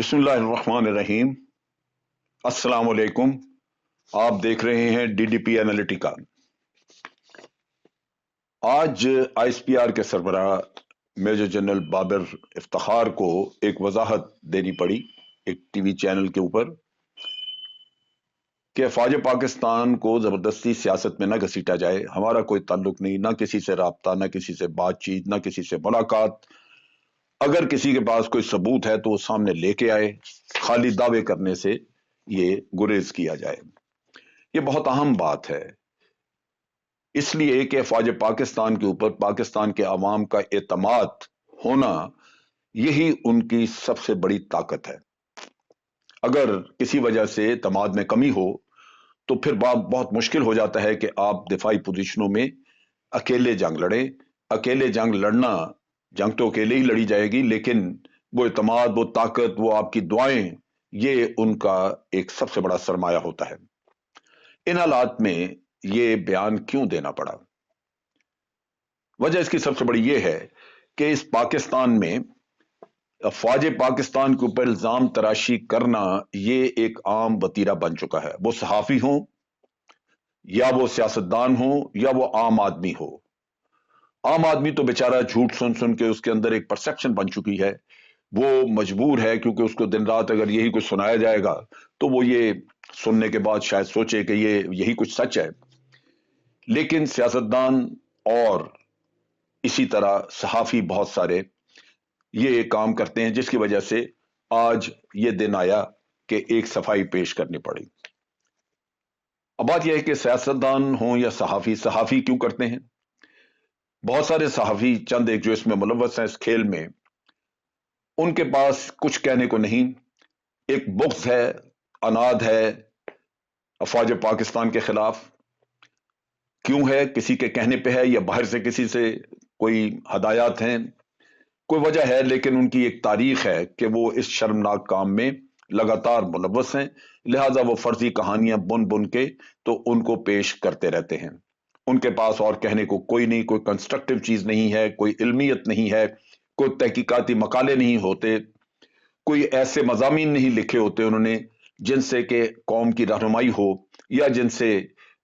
बिस्मिल्लाहिर्रहमानिर्रहीम। अस्सलाम वालेकुम। आप देख रहे हैं डीडीपी एनालिटिका। आज आईएसपीआर के सरबराह मेजर जनरल बाबर इफ्तिखार को एक वजाहत देनी पड़ी एक टीवी चैनल के ऊपर कि फौज पाकिस्तान को जबरदस्ती सियासत में न घसीटा जाए। हमारा कोई ताल्लुक नहीं, ना किसी से राब्ता, ना किसी से बातचीत, ना किसी से मुलाकात। अगर किसी के पास कोई सबूत है तो वो सामने लेके आए, खाली दावे करने से ये गुरेज किया जाए। ये बहुत अहम बात है, इसलिए कि फौज पाकिस्तान के ऊपर पाकिस्तान के अवाम का एतमाद होना यही उनकी सबसे बड़ी ताकत है। अगर किसी वजह से एतमाद में कमी हो तो फिर बहुत मुश्किल हो जाता है कि आप दिफाई पोजीशनों में अकेले जंग लड़ें। अकेले जंग लड़ना, जंग तो अकेले ही लड़ी जाएगी, लेकिन वो एतमाद, वो ताकत, वो आपकी दुआएं, ये उनका एक सबसे बड़ा सरमाया होता है। इन हालात में ये बयान क्यों देना पड़ा? वजह इसकी सबसे बड़ी ये है कि इस पाकिस्तान में फौज पाकिस्तान के ऊपर इल्जाम तराशी करना ये एक आम वतीरा बन चुका है। वो सहाफी हो या वो सियासतदान हो या वो आम आदमी हो। आम आदमी तो बेचारा झूठ सुन सुन के उसके अंदर एक परसेप्शन बन चुकी है। वो मजबूर है, क्योंकि उसको दिन रात अगर यही कुछ सुनाया जाएगा तो वो ये सुनने के बाद शायद सोचे कि ये यही कुछ सच है। लेकिन सियासतदान और इसी तरह सहाफी बहुत सारे ये काम करते हैं, जिसकी वजह से आज ये दिन आया कि एक सफाई पेश करनी पड़ी। अब बात यह है कि सियासतदान हो या सहाफी, सहाफी क्यों करते हैं? बहुत सारे सहाफी, चंद एक जो इसमें मुलव्वस हैं इस खेल में, उनके पास कुछ कहने को नहीं। एक बुग़्ज़ है, अनाद है फौज पाकिस्तान के खिलाफ। क्यों है? किसी के कहने पे है या बाहर से किसी से कोई हदायत हैं? कोई वजह है, लेकिन उनकी एक तारीख है कि वो इस शर्मनाक काम में लगातार मुलव्वस हैं। लिहाजा वो फर्जी कहानियां बुन बुन के तो उनको पेश करते रहते हैं। उनके पास और कहने को कोई नहीं, कोई कंस्ट्रक्टिव चीज नहीं है, कोई इल्मियत नहीं है, कोई तहकीकाती मकाले नहीं होते, कोई ऐसे मजामीन नहीं लिखे होते उन्होंने जिनसे कि कौम की रहनुमाई हो या जिनसे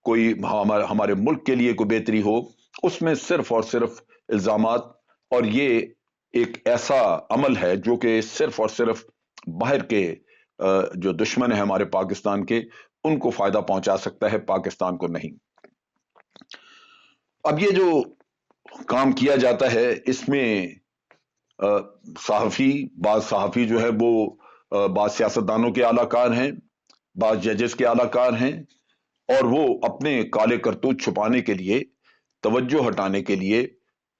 कोई हमारे मुल्क के लिए कोई बेहतरी हो। उसमें सिर्फ और सिर्फ इल्जामात, और ये एक ऐसा अमल है जो कि सिर्फ और सिर्फ बाहर के जो दुश्मन है हमारे पाकिस्तान के, उनको फायदा पहुंचा सकता है, पाकिस्तान को नहीं। अब ये जो काम किया जाता है इसमें बाज सहाफी जो है वो बाज सियासतदानों के आलाकार हैं, बाज जजेस के आलाकार हैं, और वो अपने काले करतूत छुपाने के लिए, तवज्जो हटाने के लिए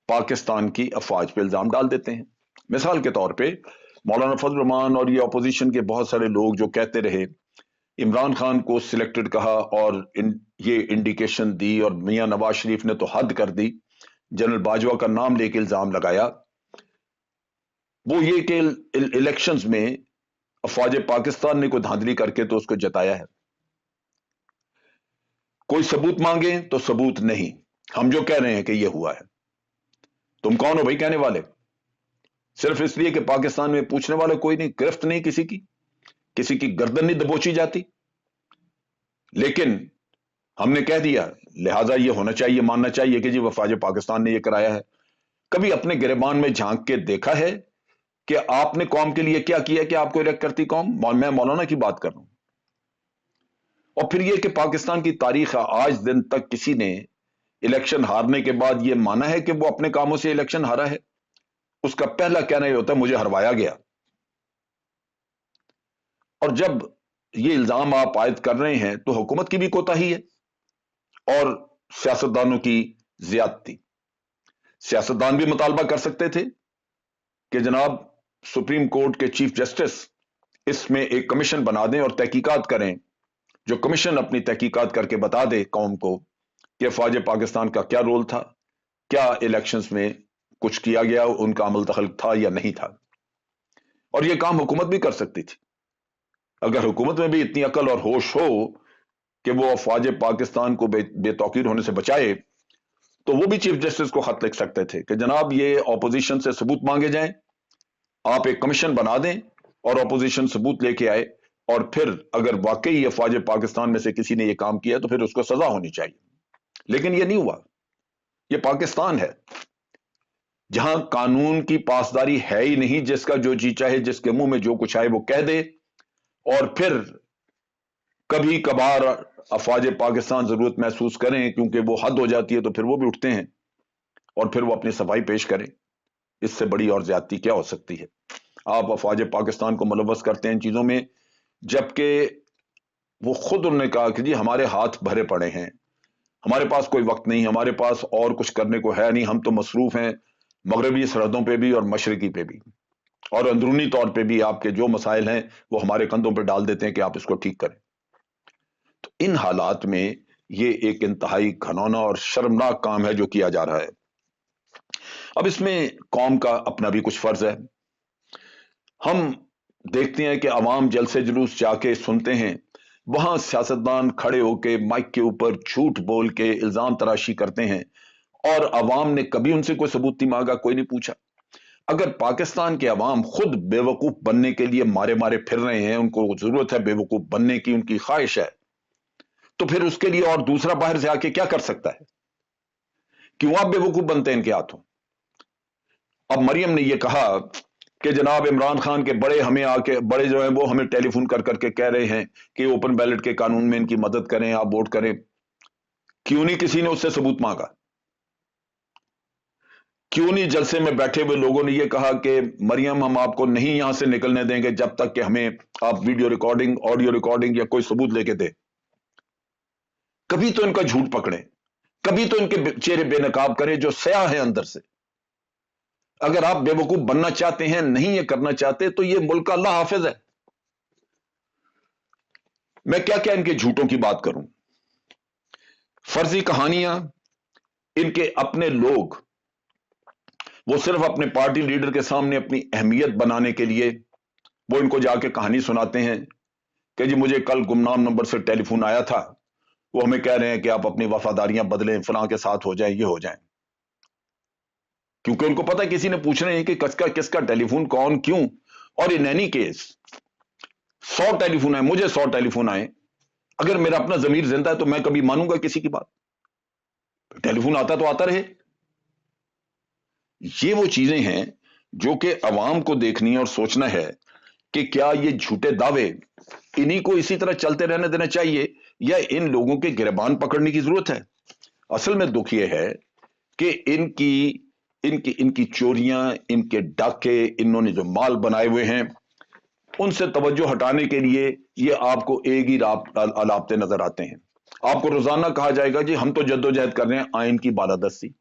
पाकिस्तान की अफवाज पे इल्जाम डाल देते हैं। मिसाल के तौर पे मौलाना फजल रहमान और ये अपोजिशन के बहुत सारे लोग जो कहते रहे इमरान खान को सिलेक्टेड कहा और ये इंडिकेशन दी, और मियां नवाज शरीफ ने तो हद कर दी, जनरल बाजवा का नाम लेके इल्जाम लगाया। वो ये कि इलेक्शंस में फौज पाकिस्तान ने कोई धांधली करके तो उसको जताया है। कोई सबूत मांगे तो सबूत नहीं, हम जो कह रहे हैं कि ये हुआ है। तुम कौन हो भाई कहने वाले? सिर्फ इसलिए कि पाकिस्तान में पूछने वाले कोई नहीं, गिरफ्त नहीं किसी की गर्दन नहीं दबोची जाती। लेकिन हमने कह दिया, लिहाजा ये होना चाहिए, मानना चाहिए कि जी वफाज पाकिस्तान ने ये कराया है। कभी अपने गिरबान में झांक के देखा है कि आपने कौम के लिए क्या किया कि आपको इलेक्ट करती कौम? मैं मौलाना की बात कर रहा हूं। और फिर यह कि पाकिस्तान की तारीख आज दिन तक किसी ने इलेक्शन हारने के बाद यह माना है कि वो अपने कामों से इलेक्शन हारा है? उसका पहला कहना यह होता है मुझे हरवाया गया। और जब ये इल्जाम आप आयद कर रहे हैं तो हुकूमत की भी कोताही है और सियासतदानों की ज्यादती। सियासतदान भी मुतालबा कर सकते थे कि जनाब सुप्रीम कोर्ट के चीफ जस्टिस इसमें एक कमीशन बना दें और तहकीकात करें। जो कमीशन अपनी तहकीकात करके बता दे कौम को कि फौज पाकिस्तान का क्या रोल था, क्या इलेक्शंस में कुछ किया गया, उनका अमल दखल था या नहीं था। और यह काम हुकूमत भी कर सकती थी। अगर हुकूमत में भी इतनी अकल और होश हो कि वो फौज पाकिस्तान को बेतौकीर होने से बचाए, तो वो भी चीफ जस्टिस को खत लिख सकते थे कि जनाब ये ऑपोजिशन से सबूत मांगे जाएं, आप एक कमीशन बना दें और अपोजिशन सबूत लेके आए, और फिर अगर वाकई अफवाज पाकिस्तान में से किसी ने यह काम किया तो फिर उसको सजा होनी चाहिए। लेकिन यह नहीं हुआ। यह पाकिस्तान है जहां कानून की पासदारी है ही नहीं, जिसका जो जी चाहे, जिसके मुंह में जो कुछ आए वो कह दे, और फिर कभी कभार अफवाज पाकिस्तान जरूरत महसूस करें क्योंकि वो हद हो जाती है तो फिर वो भी उठते हैं और फिर वो अपनी सफाई पेश करें। इससे बड़ी और ज्यादती क्या हो सकती है? आप अफवाज पाकिस्तान को मुलव्वस करते हैं इन चीजों में, जबकि वो खुद उन्होंने कहा कि जी हमारे हाथ भरे पड़े हैं, हमारे पास कोई वक्त नहीं, हमारे पास और कुछ करने को है नहीं, हम तो मसरूफ हैं मगरबी सरहदों पे भी और मशरकी पे भी, और अंदरूनी तौर पे भी आपके जो मसाइल हैं वो हमारे कंधों पे डाल देते हैं कि आप इसको ठीक करें। तो इन हालात में ये एक इंतहाई घिनौना और शर्मनाक काम है जो किया जा रहा है। अब इसमें कौम का अपना भी कुछ फर्ज है। हम देखते हैं कि अवाम जलसे जुलूस जाके सुनते हैं, वहां सियासतदान खड़े होके माइक के ऊपर झूठ बोल के इल्जाम तराशी करते हैं, और अवाम ने कभी उनसे कोई सबूत नहीं मांगा, कोई नहीं पूछा। अगर पाकिस्तान के अवाम खुद बेवकूफ बनने के लिए मारे मारे फिर रहे हैं, उनको जरूरत है बेवकूफ बनने की, उनकी ख्वाहिश है, तो फिर उसके लिए और दूसरा बाहर से आके क्या कर सकता है? क्यों आप बेवकूफ बनते हैं इनके हाथों? अब मरियम ने यह कहा कि जनाब इमरान खान के बड़े हमें आके, बड़े जो हैं वो हमें टेलीफोन कर करके कह रहे हैं कि ओपन बैलेट के कानून में इनकी मदद करें, आप वोट करें। क्यों नहीं किसी ने उससे सबूत मांगा? क्यों नहीं जलसे में बैठे हुए लोगों ने यह कहा कि मरियम हम आपको नहीं यहां से निकलने देंगे जब तक कि हमें आप वीडियो रिकॉर्डिंग, ऑडियो रिकॉर्डिंग या कोई सबूत लेके दे? कभी तो इनका झूठ पकड़े, कभी तो इनके चेहरे बेनकाब करें जो स्याह है अंदर से। अगर आप बेवकूफ बनना चाहते हैं, नहीं ये करना चाहते, तो ये मुल्क का अल्लाह हाफिज है। मैं क्या क्या इनके झूठों की बात करूं। फर्जी कहानियां, इनके अपने लोग वो सिर्फ अपने पार्टी लीडर के सामने अपनी अहमियत बनाने के लिए वो इनको जाके कहानी सुनाते हैं कि जी मुझे कल गुमनाम नंबर से टेलीफोन आया था, वो हमें कह रहे हैं कि आप अपनी वफादारियां बदलें, फलां के साथ हो जाएं, ये हो जाएं। क्योंकि उनको पता है किसी ने पूछना है कि किसका किसका टेलीफोन, कौन, क्यों। और इन एनी केस 100 टेलीफोन आए, मुझे 100 टेलीफोन आए, अगर मेरा अपना जमीर जिंदा है तो मैं कभी मानूंगा किसी की बात? टेलीफोन आता तो आता रहे। ये वो चीजें हैं जो कि अवाम को देखनी है और सोचना है कि क्या ये झूठे दावे इन्हीं को इसी तरह चलते रहने देना चाहिए या इन लोगों के गिरबान पकड़ने की जरूरत है। असल में दुख यह है कि इनकी इनकी इनकी चोरियां, इनके डाके, इन्होंने जो माल बनाए हुए हैं, उनसे तवज्जो हटाने के लिए ये आपको एक ही अलापते नजर आते हैं। आपको रोजाना कहा जाएगा जी हम तो जद्दोजहद कर रहे हैं आइन की बालादस्ती,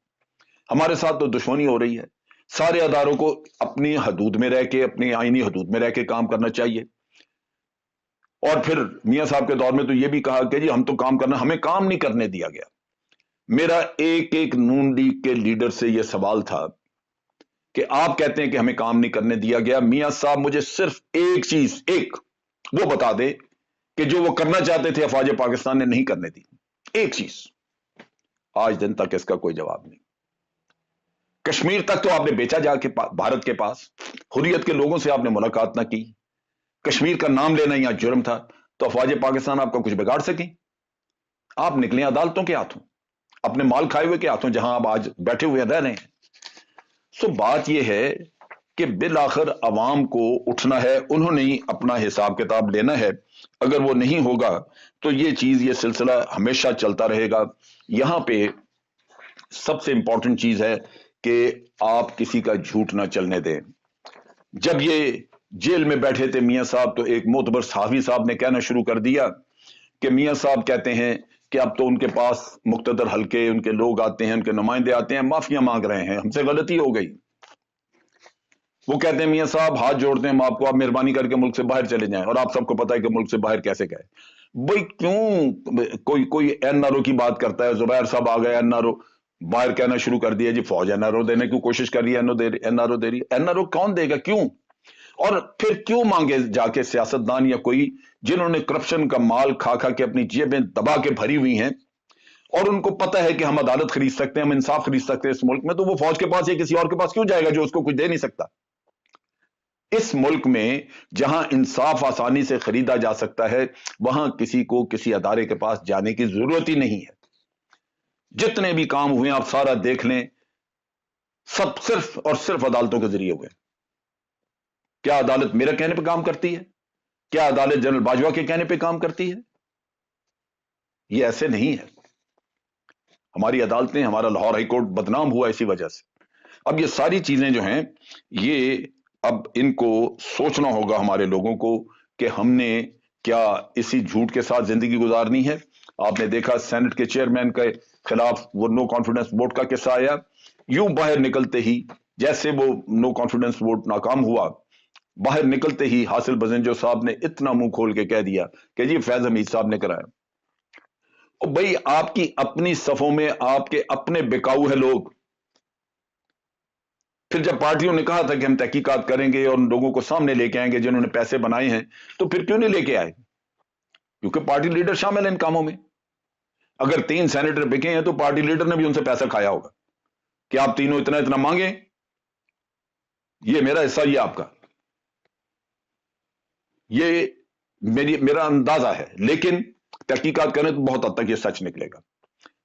हमारे साथ तो दुश्मनी हो रही है। सारे अदारों को अपनी हदूद में रह के, अपनी आईनी हदूद में रह के काम करना चाहिए। और फिर मियां साहब के दौर में तो यह भी कहा कि जी हम तो काम करना, हमें काम नहीं करने दिया गया। मेरा एक एक नून लीग के लीडर से यह सवाल था कि आप कहते हैं कि हमें काम नहीं करने दिया गया, मियां साहब मुझे सिर्फ एक चीज, एक वो बता दे कि जो वो करना चाहते थे अफवाज पाकिस्तान ने नहीं करने दी। एक चीज। आज दिन तक इसका कोई जवाब नहीं। कश्मीर तक तो आपने बेचा जाके भारत के पास, हुर्रियत के लोगों से आपने मुलाकात ना की, कश्मीर का नाम लेना यहां जुर्म था, तो अफवाज पाकिस्तान आपका कुछ बिगाड़ सके? आप निकले अदालतों के हाथों, अपने माल खाए हुए के हाथों, जहां आप आज बैठे हुए रह रहे हैं। सो बात यह है कि बिल आखिर अवाम को उठना है, उन्होंने ही अपना हिसाब किताब लेना है। अगर वो नहीं होगा तो ये चीज, ये सिलसिला हमेशा चलता रहेगा। यहां पे सबसे इंपॉर्टेंट चीज है कि आप किसी का झूठ ना चलने दें। जब ये जेल में बैठे थे मियां साहब, तो एक मोतबर सहाफी साहब ने कहना शुरू कर दिया कि मियां साहब कहते हैं कि अब तो उनके पास मुक्तदर हल्के, उनके लोग आते हैं, उनके नुमाइंदे आते हैं, माफिया मांग रहे हैं, हमसे गलती हो गई। वो कहते हैं मियां साहब हाथ जोड़ते हैं हम आपको, आप मेहरबानी करके मुल्क से बाहर चले जाएं। और आप सबको पता है कि मुल्क से बाहर कैसे गए। भाई क्यों कोई कोई एनआरओ की बात करता है, जुबैर साहब आ गए, एनआरओ बाहर कहना शुरू कर दिया जी फौज एनआरओ देने की कोशिश कर रही है, एनआरओ दे रही है। एनआरओ कौन देगा, क्यों? और फिर क्यों मांगे जाके सियासतदान या कोई जिन्होंने करप्शन का माल खा खा के अपनी जेबें दबा के भरी हुई हैं, और उनको पता है कि हम अदालत खरीद सकते हैं, हम इंसाफ खरीद सकते हैं इस मुल्क में, तो वो फौज के पास या किसी और के पास क्यों जाएगा जो उसको कुछ दे नहीं सकता? اس ملک میں جہاں انصاف آسانی سے خریدا جا سکتا ہے وہاں کسی کو کسی ادارے کے پاس جانے کی ضرورت ہی نہیں ہے. جتنے بھی کام ہوئے آپ سارا دیکھ لیں، سب صرف اور صرف عدالتوں کے ذریعے ہوئے. کیا عدالت میرے کہنے پہ کام کرتی ہے؟ کیا عدالت جنرل باجوہ کے کہنے پہ کام کرتی ہے؟ یہ ایسے نہیں ہے. ہماری عدالتیں، ہمارا لاہور ہائی کورٹ بدنام ہوا اسی وجہ سے. اب یہ ساری چیزیں جو ہیں، یہ اب ان کو سوچنا ہوگا ہمارے لوگوں کو کہ ہم نے کیا اسی جھوٹ کے ساتھ زندگی گزارنی ہے. آپ نے دیکھا سینٹ کے چیئرمین کے خلاف وہ نو کانفیڈنس ووٹ کا قصہ آیا، یوں باہر نکلتے ہی جیسے وہ نو کانفیڈنس ووٹ ناکام ہوا، باہر نکلتے ہی حاصل بزنجو صاحب نے اتنا منہ کھول کے کہہ دیا کہ جی فیض حمید صاحب نے کرایا. بھئی آپ کی اپنی صفوں میں آپ کے اپنے بکاؤ ہے لوگ. پھر جب پارٹیوں نے کہا تھا کہ ہم تحقیقات کریں گے اور ان لوگوں کو سامنے لے کے آئیں گے جنہوں نے پیسے بنائے ہیں، تو پھر کیوں نہیں لے کے آئے؟ کیونکہ پارٹی لیڈر شامل ہیں ان کاموں میں. اگر 3 سینیٹر بکے ہیں تو پارٹی لیڈر نے بھی ان سے پیسہ کھایا ہوگا کہ آپ تینوں اتنا اتنا مانگیں، یہ میرا حصہ، یہ آپ کا. یہ میرا اندازہ ہے، لیکن تحقیقات کریں تو بہت حد تک یہ سچ نکلے گا.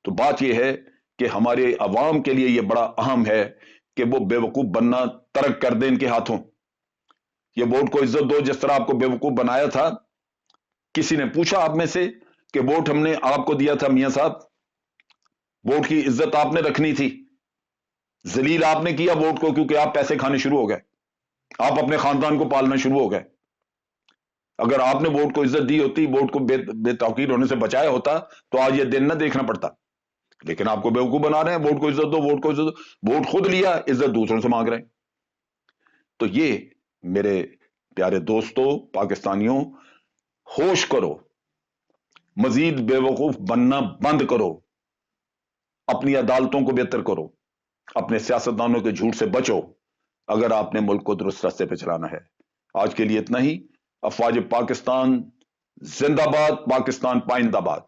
تو بات یہ ہے کہ ہمارے عوام کے لیے یہ بڑا اہم ہے کہ وہ بے وقوف بننا ترک کر دیں ان کے ہاتھوں. یہ ووٹ کو عزت دو، جس طرح آپ کو بے وقوف بنایا تھا. کسی نے پوچھا آپ میں سے کہ ووٹ ہم نے آپ کو دیا تھا میاں صاحب، ووٹ کی عزت آپ نے رکھنی تھی، ذلیل آپ نے کیا ووٹ کو کیونکہ آپ پیسے کھانے شروع ہو گئے، آپ اپنے خاندان کو پالنا شروع ہو گئے. اگر آپ نے ووٹ کو عزت دی ہوتی، ووٹ کو بے توقیر ہونے سے بچایا ہوتا تو آج یہ دن نہ دیکھنا پڑتا. لیکن آپ کو بیوقوف بنا رہے ہیں، ووٹ کو عزت دو، ووٹ کو عزت دو، ووٹ خود لیا، عزت دوسروں سے مانگ رہے ہیں. تو یہ میرے پیارے دوستوں، پاکستانیوں، ہوش کرو، مزید بے وقوف بننا بند کرو، اپنی عدالتوں کو بہتر کرو، اپنے سیاستدانوں کے جھوٹ سے بچو اگر آپ نے ملک کو درست راستے پہ چلانا ہے. آج کے لیے اتنا ہی. افواج پاکستان زندہ باد، پاکستان پائندہ باد.